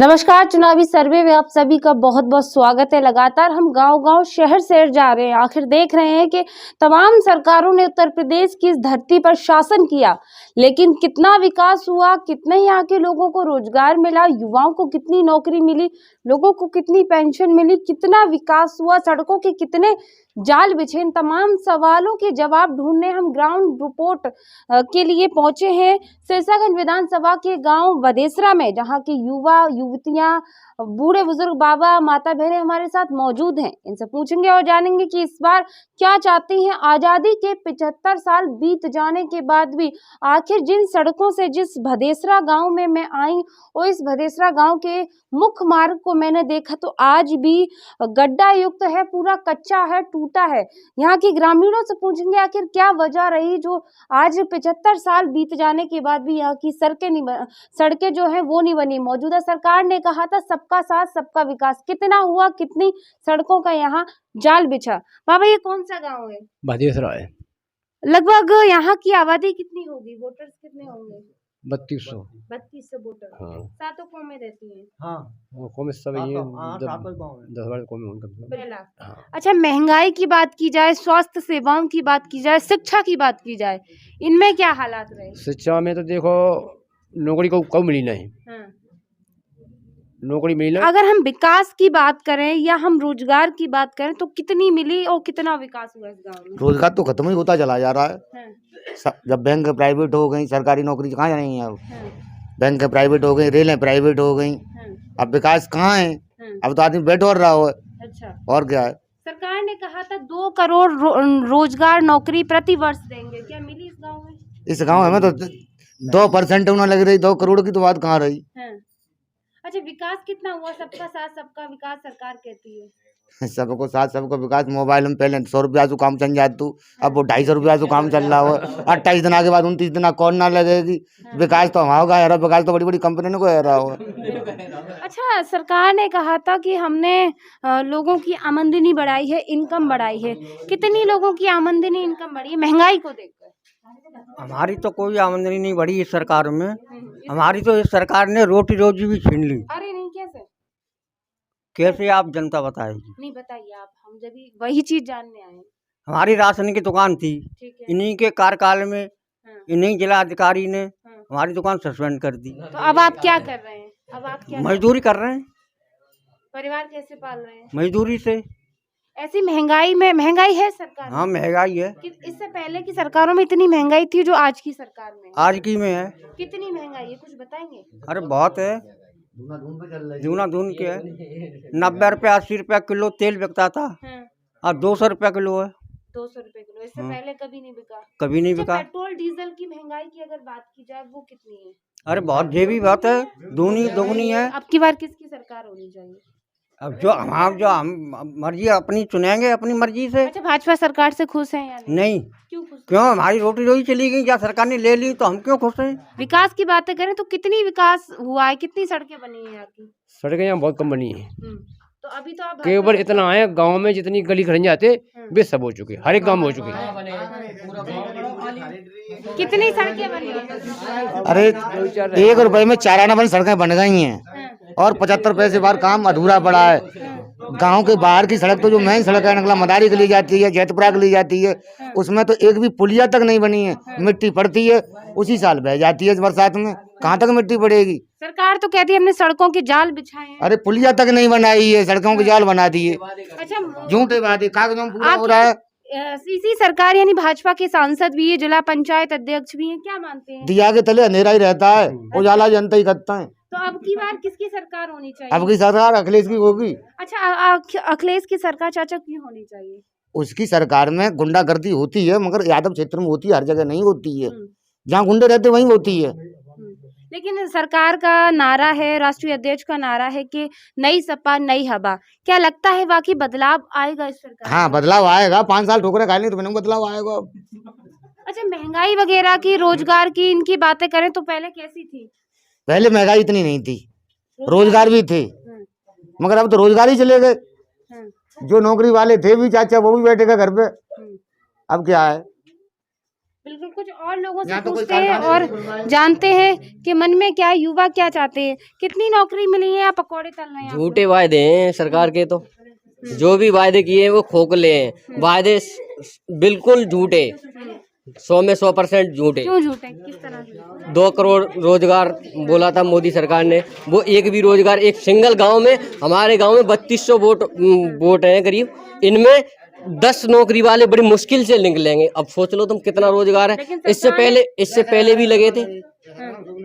नमस्कार। चुनावी सर्वे में आप सभी का बहुत बहुत स्वागत है। लगातार हम गांव-गांव, शहर-शहर जा रहे हैं। आखिर देख रहे हैं कि तमाम सरकारों ने उत्तर प्रदेश की इस धरती पर शासन किया, लेकिन कितना विकास हुआ, कितने यहाँ के लोगों को रोजगार मिला, युवाओं को कितनी नौकरी मिली, लोगों को कितनी पेंशन मिली, कितना विकास हुआ, सड़कों के कितने जाल बिछे, इन तमाम सवालों के जवाब ढूंढने हम ग्राउंड रिपोर्ट के लिए पहुंचे हैं सिरसागंज विधानसभा के गांव बदेसरा में, जहां के युवा युवतियां, बूढ़े बुजुर्ग, बाबा माता बहनें हमारे साथ मौजूद हैं। इनसे पूछेंगे और जानेंगे कि इस बार क्या चाहती हैं। आजादी के 75 साल बीत जाने के बाद भी आखिर जिन सड़कों से जिस भदेसरा गांव में मैं आई और इस भदेसरा गांव के मुख्य मार्ग को मैंने देखा तो आज भी गड्ढा युक्त है, पूरा कच्चा है, टूटा है। यहाँ के ग्रामीणों से पूछेंगे आखिर क्या वजह रही जो आज 75 साल बीत जाने के बाद भी यहाँ की सड़कें जो है वो नहीं बनी। मौजूदा सरकार ने कहा था सबका साथ सबका विकास, कितना हुआ, कितनी सड़कों का यहाँ जाल बिछा। बाबा ये कौन सा गांव है? भदेसरा है। लगभग यहाँ की आबादी कितनी होगी, वोटर्स कितने होंगे? 3200 वोटर। हाँ। सातों कौमें रहती हैं? हाँ वो कौम सब ये 10-12 कौम होंगे। हाँ। अच्छा, महंगाई की बात की जाए, स्वास्थ्य सेवाओं की बात की जाए, शिक्षा की बात की जाए, इनमें क्या हालात रहे? शिक्षा में तो देखो नौकरी को कब मिली नहीं। हाँ। नौकरी मिली नहीं। अगर हम विकास की बात करें या हम रोजगार की बात करें तो कितनी मिली और कितना विकास हुआ इस गांव में? रोजगार तो खत्म ही होता चला जा रहा है। हाँ। जब बैंक प्राइवेट हो गई, सरकारी नौकरी कहाँ जाएंगी अब? हाँ। बैंक प्राइवेट हो गई, रेलें प्राइवेट हो गई, हाँ। अब विकास कहाँ है? हाँ। अब तो आदमी बैठ और रहा हो। अच्छा, और क्या है? सरकार ने कहा था 2 करोड़ रोजगार नौकरी प्रति वर्ष देंगे, क्या मिली इस गांव में? इस गांव में तो 2% उन्हें लग रही, 2 करोड़ की तो बात कहाँ रही। हाँ। अच्छा, विकास कितना हुआ? सबका साथ सबका विकास सरकार कहती है। सबको साथ सबको विकास। मोबाइल में पहले 100 रुपया से काम चल जात तू, अब वो 250 रुपया से काम चल रहा हो। 28 दिन के बाद 29 दिन कौन ना लगेगी। विकास तो वहाँ होगा यार, विकास तो बड़ी बड़ी कंपनी को हो रहा हो। अच्छा, सरकार ने कहा था कि हमने लोगों की आमदनी बढ़ाई है, इनकम बढ़ाई है। कितनी लोगों की आमदनी इनकम बढ़ी है महंगाई को देखकर? हमारी तो कोई आमदनी नहीं बढ़ी इस सरकार में। हमारी तो इस सरकार ने रोटी रोजी भी छीन ली। अरे नहीं, कैसे कैसे आप जनता बताएगी? नहीं बताइए आप, हम जब वही चीज जानने आए। हमारी राशन की दुकान थी, ठीक है। इन्हीं के कार्यकाल में हाँ। इन्हीं जिला अधिकारी ने हाँ। हमारी दुकान सस्पेंड कर दी। तो अब आप क्या कर रहे हैं? अब आप क्या मजदूरी कर रहे हैं। परिवार कैसे पाल रहे हैं? मजदूरी से। ऐसी महंगाई में, महंगाई है सरकार में? हाँ महंगाई है। इससे पहले की सरकारों में इतनी महंगाई थी जो आज की सरकार में? आज की में है। कितनी महंगाई है, कुछ बताएंगे? अरे बहुत है, दूना धून के है। 90 रुपया 80 रुपया किलो तेल बिकता था, हाँ। अब 200 रुपया किलो है। 200 रुपए किलो। इससे हाँ। पहले कभी नहीं बिका? कभी नहीं अच्छा, बिका। पेट्रोल डीजल की महंगाई की अगर बात की जाए वो कितनी है? अरे बहुत जेबी बात है, दूनी दोगुनी है। अब की बार किसकी सरकार होनी चाहिए? अब जो हम मर्जी अपनी चुनेंगे अपनी मर्जी से। अच्छा, भाजपा सरकार से खुश हैं या नहीं? नहीं। क्यों खुश? क्यों? हमारी रोटी रोजी चली गई, क्या सरकार ने ले ली तो हम क्यों खुश हैं? विकास की बातें करें तो कितनी विकास हुआ है, कितनी सड़कें बनी है यहाँ की? सड़कें यहाँ बहुत कम बनी है। तो अभी तो आप केवल इतना है, गांव में जितनी गली खड़े जाते वे सब हो चुके, हर एक गांव में हो चुके। कितनी सड़कें बनी है? अरे 1 रुपए में 4 आना बनी सड़कें बन गई हैं और 75 पैसे बार काम अधूरा पड़ा है। गांव के बाहर की सड़क तो जो मेन सड़क है, नकला मदारी के लिए जाती है, जैतपुरा के लिए जाती है, उसमें तो एक भी पुलिया तक नहीं बनी है। मिट्टी पड़ती है, उसी साल बह जाती है बरसात में। कहाँ तक मिट्टी पड़ेगी? सरकार तो कहती है हमने सड़कों के जाल बिछाए हैं। अरे पुलिया तक नहीं बनाई है, सड़कों के जाल बना दिए। अच्छा, झूठे बात है, कागजों में पूरा हो रहा है। इसी सरकार यानी भाजपा के सांसद भी है, जिला पंचायत अध्यक्ष भी हैं, क्या मानते हैं? दिया के तले अंधेरा ही रहता है, उजाला जनता ही करता है। तो अब की बार किसकी सरकार होनी चाहिए? अब की सरकार अखिलेश की होगी। अच्छा, अखिलेश की सरकार चाचा क्यों होनी चाहिए? उसकी सरकार में गुंडागर्दी होती है, मगर यादव क्षेत्र में होती है, हर जगह नहीं होती है। जहाँ गुंडे रहते वहीं होती है। लेकिन सरकार का नारा है, राष्ट्रीय अध्यक्ष का नारा है कि नई सपा नई हवा। क्या लगता है वाकई बदलाव आएगा इस सरकार? हाँ, बदलाव आएगा। 5 साल ठोकरे खा ली तो मैंने बदलाव आएगा। अच्छा, महंगाई वगैरह की, रोजगार की, इनकी बातें करें तो पहले कैसी थी? पहले महंगाई इतनी नहीं थी, रोजगार भी थे, मगर अब तो रोजगार ही चले गए। जो नौकरी वाले थे भी चाचा वो भी बैठे गए घर पे। अब क्या है? बिल्कुल, कुछ और लोगों से यहाँ तो कोई पूछते हैं कारखाना और जानते हैं कि मन में क्या, युवा क्या चाहते हैं। कितनी नौकरी मिली है या पकौड़े तल रहे हैं आप लोग? झूठे वायदे हैं सरकार के, तो जो भी वायदे किए हैं वो खोखले हैं। वायदे बिल्कुल झूठे, 100 में 100% झूठे। क्यों झूठे, किस तरह से? 2 करोड़ रोजगार बोला था मोदी सरकार ने, वो एक भी रोजगार एक सिंगल गांव में, हमारे गांव में 3200 वोट हैं करीब, इनमें 10 नौकरी वाले बड़ी मुश्किल से निकलेंगे। अब सोच लो तुम कितना रोजगार है। इससे पहले भी लगे थे,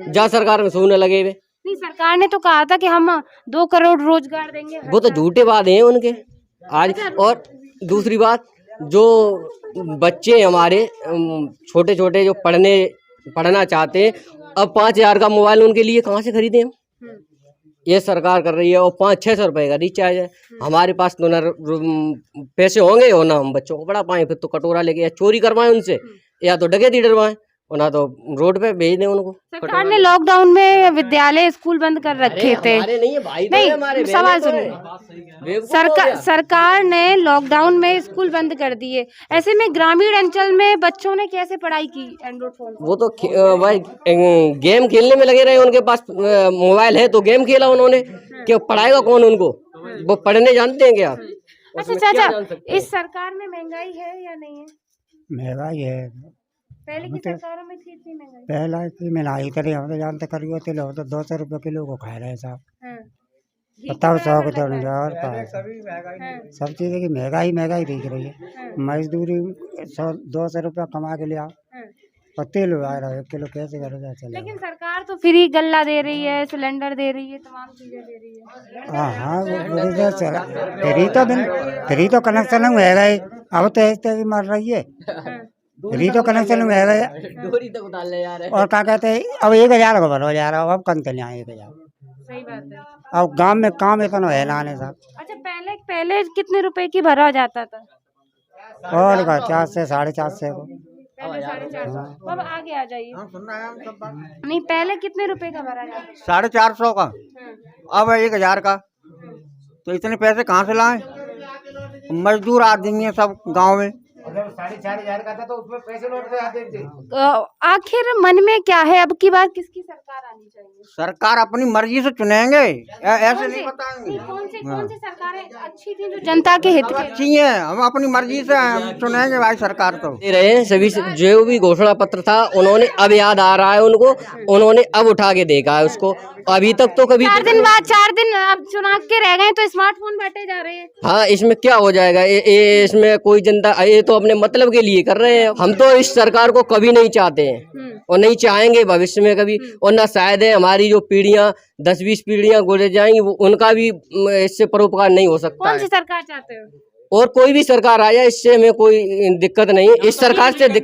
जहाँ सरकार में सूने लगे हुए। नहीं, सरकार ने तो कहा था कि हम 2 करोड़ रोजगार देंगे। वो तो झूठे वादे हैं उनके आज। और दूसरी बात, जो बच्चे हमारे छोटे छोटे जो पढ़ना चाहते हैं, अब 5000 का मोबाइल उनके लिए कहाँ से खरीदें हम? ये सरकार कर रही है। और 500-600 रुपए का रिचार्ज है। हमारे पास तो ना पैसे होंगे और ना हम बच्चों को पढ़ा पाए। फिर तो कटोरा लेके या चोरी करवाएं उनसे, या तो डकैती डरवाएं, और ना तो रोड पे भेज दें उनको। सरकार ने लॉकडाउन में विद्यालय स्कूल बंद कर रखे थे। हमारे नहीं है भाई, तो नहीं, है हमारे, सवाल बहनें तो सुनिए। हैं। सरकार ने लॉकडाउन में स्कूल बंद कर दिए, ऐसे में ग्रामीण अंचल में बच्चों ने कैसे पढ़ाई की एंड्रॉइड फोन से? वो तो भाई गेम खेलने में लगे रहे। उनके पास मोबाइल है तो गेम खेला उन्होंने, क्या पढ़ाएगा कौन उनको? वो पढ़ने जानते हैं क्या? अच्छा चाचा, इस सरकार में महंगाई है या नहीं है? महंगाई है। पहले की सरकारों में थी इतनी महंगाई? पहला की मिलाई करे हम तो जानते करी होते लोग तो 200 रुपये किलो को खा रहे साहब। हाँ। बताओ 100 को तो और का हाँ। सब चीज़ें की महंगाई दिख रही है। मजदूरी 100-200 रुपया कमा के लिया हाँ। और तेल आ रहा है 1 किलो, कैसे करेगा चले? लेकिन सरकार तो फ्री गल्ला दे रही है, सिलेंडर दे रही है, तमाम चीजें दे रही है। हाँ हाँ, वो तो चला फ्री तो कनेक्शन में है गए। अब तो ऐसे ही मर रही है। फ्री तो कनेक्शन में है गए। डोरी तक उतार ले जा रहे हैं। और क्या कहते हैं, अब 1000 को भरो जा रहा हो, अब कन के यहाँ 1000। सही बात है। अब गांव में काम इतना है लाने साहब। अच्छा, पहले कितने रुपए की भरा जाता था? और का 4 से 450 को। पहले 450। अब आगे आ जाइए। नहीं, पहले कितने रुपए का भरा जाता था? 450 का, हाँ। अब 1000 का। तो इतने पैसे कहाँ से लाएं? मजदूर आदमी है सब गांव में। 4,500 का था तो उसमें पैसे लौट के आते थे। आखिर मन में क्या है, अब की बार किसकी सरकार आनी चाहिए? सरकार अपनी मर्जी से चुनेंगे, ऐसे नहीं बताएंगे। कौन सी सरकारें अच्छी थी जो जनता के हित के? अच्छी है, हम अपनी मर्जी से चुनेंगे भाई सरकार तो। दे रहे हैं सभी जो भी घोषणा पत्र था उन्होंने, अब याद आ रहा है उनको, उन्होंने अब उठा के देखा है उसको। अभी तक तो कभी 4 दिन बाद, 4 दिन अब चुनाव के रह गए तो स्मार्टफोन बांटे जा रहे हैं। हाँ, इसमें क्या हो जाएगा? इसमें कोई जनता, ये तो अपने मतलब के लिए कर रहे हैं। हम तो इस सरकार को कभी नहीं चाहते हैं और नहीं चाहेंगे भविष्य में कभी। और ना शायद है हमारी जो पीढ़ियां 10-20 पीढ़ियां गुजर जाएंगी, वो उनका भी इससे परोपकार नहीं हो सकता कौन सी है। सरकार चाहते हो? और कोई भी सरकार आ जाए, इससे हमें कोई दिक्कत नहीं है। इस सरकार से दिक्कत